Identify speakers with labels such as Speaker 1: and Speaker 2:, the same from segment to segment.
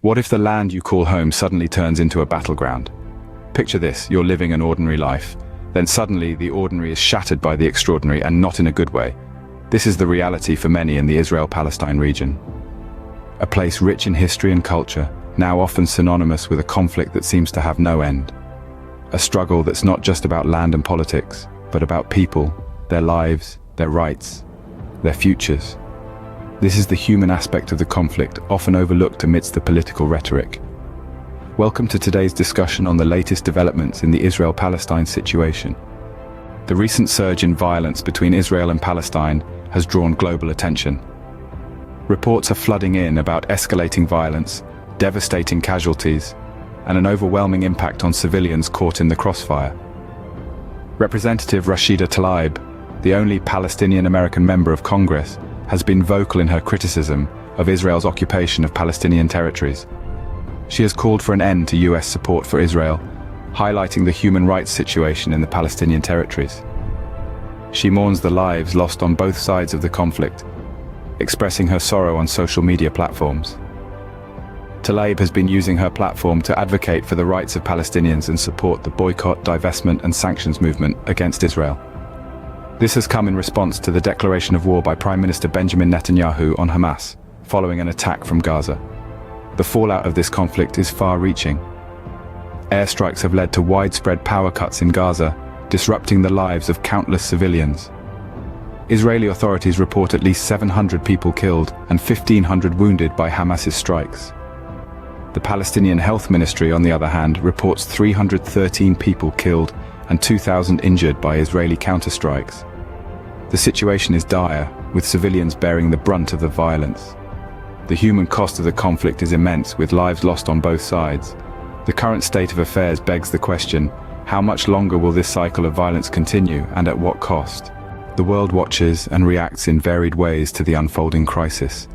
Speaker 1: What if the land you call home suddenly turns into a battleground? Picture this, you're living an ordinary life. Then suddenly the ordinary is shattered by the extraordinary, and not in a good way. This is the reality for many in the Israel-Palestine region. A place rich in history and culture, now often synonymous with a conflict that seems to have no end. A struggle that's not just about land and politics, but about people, their lives, their rights, their futures. This is the human aspect of the conflict, often overlooked amidst the political rhetoric. Welcome to today's discussion on the latest developments in the Israel-Palestine situation. The recent surge in violence between Israel and Palestine has drawn global attention. Reports are flooding in about escalating violence, devastating casualties, and an overwhelming impact on civilians caught in the crossfire. Representative Rashida Tlaib, the only Palestinian-American member of Congress, has been vocal in her criticism of Israel's occupation of Palestinian territories. She has called for an end to US support for Israel, highlighting the human rights situation in the Palestinian territories. She mourns the lives lost on both sides of the conflict, expressing her sorrow on social media platforms. Tlaib has been using her platform to advocate for the rights of Palestinians and support the boycott, divestment, and sanctions movement against Israel. This has come in response to the declaration of war by Prime Minister Benjamin Netanyahu on Hamas, following an attack from Gaza. The fallout of this conflict is far-reaching. Airstrikes have led to widespread power cuts in Gaza, disrupting the lives of countless civilians. Israeli authorities report at least 700 people killed and 1,500 wounded by Hamas's strikes. The Palestinian Health Ministry, on the other hand, reports 313 people killed and 2,000 injured by Israeli counterstrikes. The situation is dire, with civilians bearing the brunt of the violence. The human cost of the conflict is immense, with lives lost on both sides. The current state of affairs begs the question, how much longer will this cycle of violence continue, and at what cost? The world watches and reacts in varied ways to the unfolding crisis.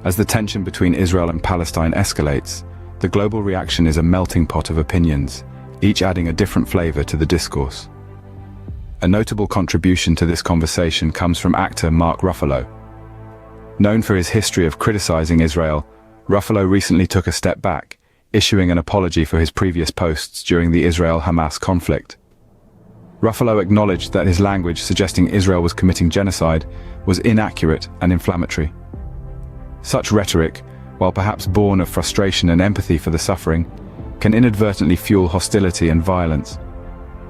Speaker 1: As the tension between Israel and Palestine escalates, the global reaction is a melting pot of opinions, each adding a different flavor to the discourse. A notable contribution to this conversation comes from actor Mark Ruffalo. Known for his history of criticizing Israel, Ruffalo recently took a step back, issuing an apology for his previous posts during the Israel-Hamas conflict. Ruffalo acknowledged that his language suggesting Israel was committing genocide was inaccurate and inflammatory. Such rhetoric, while perhaps born of frustration and empathy for the suffering, can inadvertently fuel hostility and violence.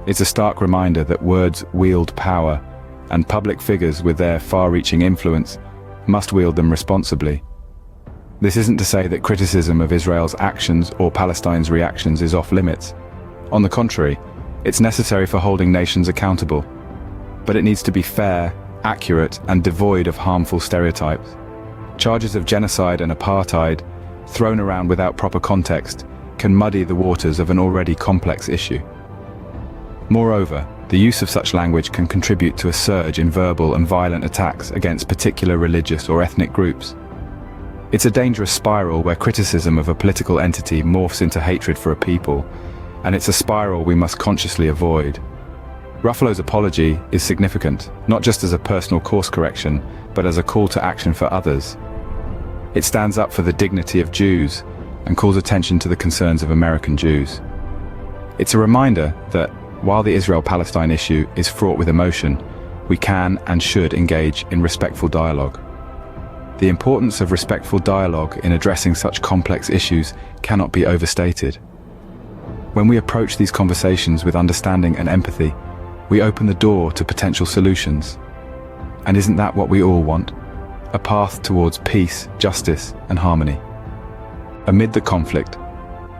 Speaker 1: It's a stark reminder that words wield power, and public figures with their far-reaching influence must wield them responsibly. This isn't to say that criticism of Israel's actions or Palestine's reactions is off-limits. On the contrary, it's necessary for holding nations accountable. But it needs to be fair, accurate, and devoid of harmful stereotypes. Charges of genocide and apartheid, thrown around without proper context, can muddy the waters of an already complex issue. Moreover, the use of such language can contribute to a surge in verbal and violent attacks against particular religious or ethnic groups. It's a dangerous spiral where criticism of a political entity morphs into hatred for a people, and it's a spiral we must consciously avoid. Ruffalo's apology is significant, not just as a personal course correction, but as a call to action for others. It stands up for the dignity of Jews and calls attention to the concerns of American Jews. It's a reminder that, while the Israel-Palestine issue is fraught with emotion, we can and should engage in respectful dialogue. The importance of respectful dialogue in addressing such complex issues cannot be overstated. When we approach these conversations with understanding and empathy, we open the door to potential solutions. And isn't that what we all want? A path towards peace, justice, and harmony. Amid the conflict,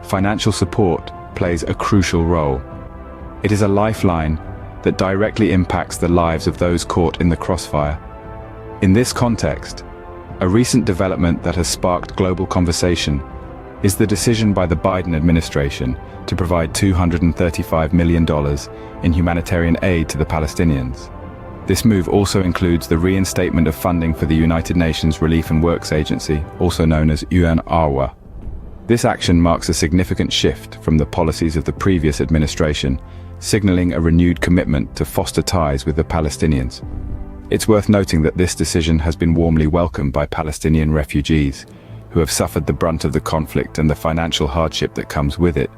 Speaker 1: financial support plays a crucial role. It is a lifeline that directly impacts the lives of those caught in the crossfire. In this context, a recent development that has sparked global conversation is the decision by the Biden administration to provide $235 million in humanitarian aid to the Palestinians. This move also includes the reinstatement of funding for the United Nations Relief and Works Agency, also known as UNRWA. This action marks a significant shift from the policies of the previous administration, signaling a renewed commitment to foster ties with the Palestinians. It's worth noting that this decision has been warmly welcomed by Palestinian refugees, who have suffered the brunt of the conflict and the financial hardship that comes with it.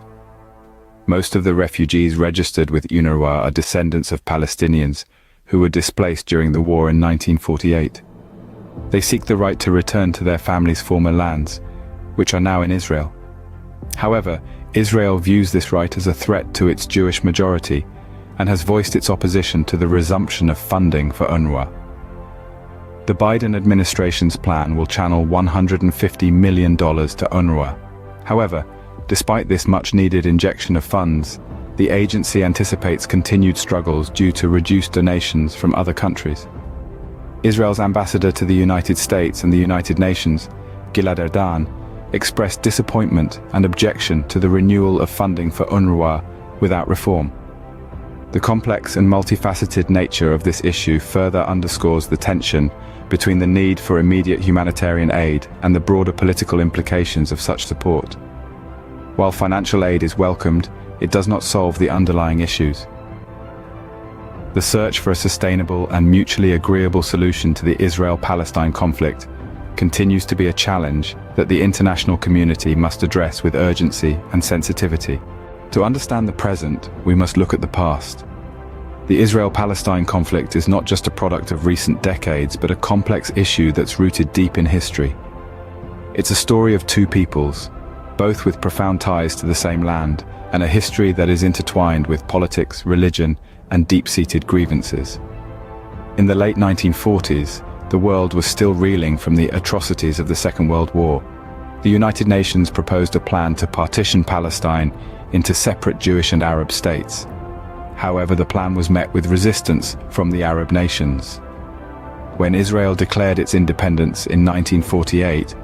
Speaker 1: Most of the refugees registered with UNRWA are descendants of Palestinians who were displaced during the war in 1948. They seek the right to return to their families' former lands, which are now in Israel. However, Israel views this right as a threat to its Jewish majority and has voiced its opposition to the resumption of funding for UNRWA. The Biden administration's plan will channel $150 million to UNRWA. However, despite this much-needed injection of funds, the agency anticipates continued struggles due to reduced donations from other countries. Israel's ambassador to the United States and the United Nations, Gilad Erdan, expressed disappointment and objection to the renewal of funding for UNRWA without reform. The complex and multifaceted nature of this issue further underscores the tension between the need for immediate humanitarian aid and the broader political implications of such support. While financial aid is welcomed, it does not solve the underlying issues. The search for a sustainable and mutually agreeable solution to the Israel-Palestine conflict continues to be a challenge that the international community must address with urgency and sensitivity. To understand the present, we must look at the past. The Israel-Palestine conflict is not just a product of recent decades, but a complex issue that's rooted deep in history. It's a story of two peoples, both with profound ties to the same land, and a history that is intertwined with politics, religion, and deep-seated grievances. In the late 1940s, the world was still reeling from the atrocities of the Second World War. The United Nations proposed a plan to partition Palestine into separate Jewish and Arab states. However, the plan was met with resistance from the Arab nations. When Israel declared its independence in 1948,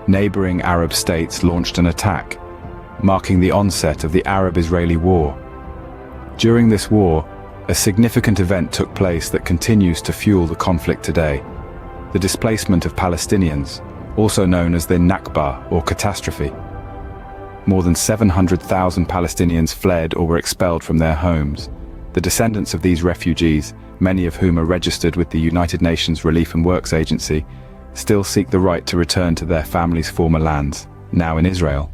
Speaker 1: neighboring Arab states launched an attack, marking the onset of the Arab-Israeli War. During this war, a significant event took place that continues to fuel the conflict today: the displacement of Palestinians, also known as the Nakba or catastrophe. More than 700,000 Palestinians fled or were expelled from their homes. The descendants of these refugees, many of whom are registered with the United Nations Relief and Works Agency, still seek the right to return to their families' former lands, now in Israel.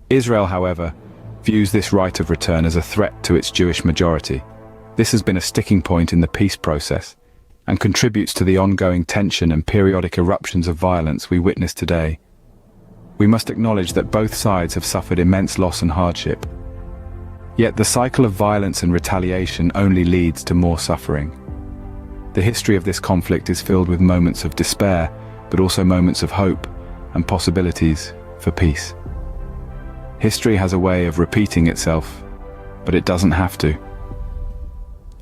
Speaker 1: Israel, however, views this right of return as a threat to its Jewish majority. This has been a sticking point in the peace process and contributes to the ongoing tension and periodic eruptions of violence we witness today. We must acknowledge that both sides have suffered immense loss and hardship. Yet the cycle of violence and retaliation only leads to more suffering. The history of this conflict is filled with moments of despair, but also moments of hope and possibilities for peace. History has a way of repeating itself, but it doesn't have to.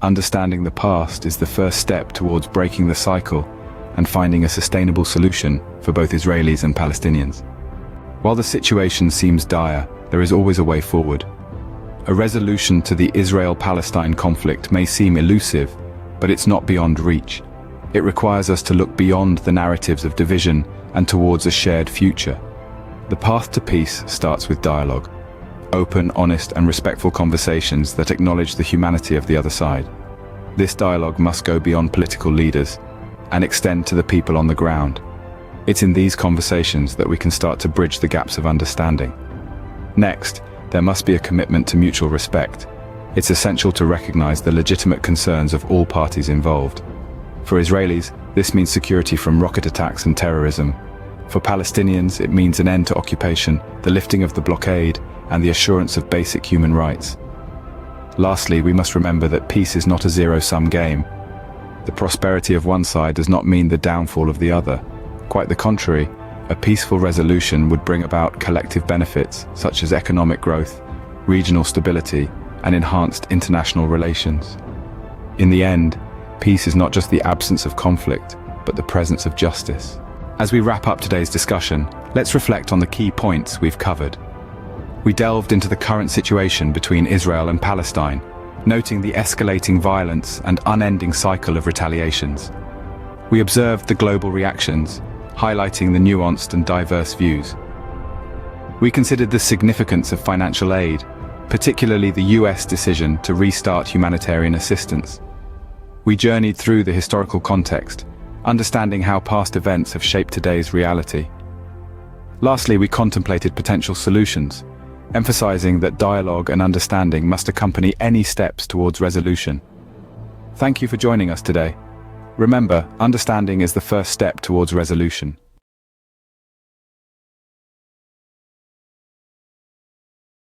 Speaker 1: Understanding the past is the first step towards breaking the cycle and finding a sustainable solution for both Israelis and Palestinians. While the situation seems dire, there is always a way forward. A resolution to the Israel-Palestine conflict may seem elusive, but it's not beyond reach. It requires us to look beyond the narratives of division and towards a shared future. The path to peace starts with dialogue. Open, honest, and respectful conversations that acknowledge the humanity of the other side. This dialogue must go beyond political leaders and extend to the people on the ground. It's in these conversations that we can start to bridge the gaps of understanding. Next, there must be a commitment to mutual respect. It's essential to recognize the legitimate concerns of all parties involved. For Israelis, this means security from rocket attacks and terrorism. For Palestinians, it means an end to occupation, the lifting of the blockade, and the assurance of basic human rights. Lastly, we must remember that peace is not a zero-sum game. The prosperity of one side does not mean the downfall of the other. Quite the contrary, a peaceful resolution would bring about collective benefits such as economic growth, regional stability, and enhanced international relations. In the end, peace is not just the absence of conflict, but the presence of justice. As we wrap up today's discussion, let's reflect on the key points we've covered. We delved into the current situation between Israel and Palestine, noting the escalating violence and unending cycle of retaliations. We observed the global reactions, highlighting the nuanced and diverse views. We considered the significance of financial aid, particularly the US decision to restart humanitarian assistance. We journeyed through the historical context, understanding how past events have shaped today's reality. Lastly, we contemplated potential solutions, emphasizing that dialogue and understanding must accompany any steps towards resolution. Thank you for joining us today. Remember, understanding is the first step towards resolution.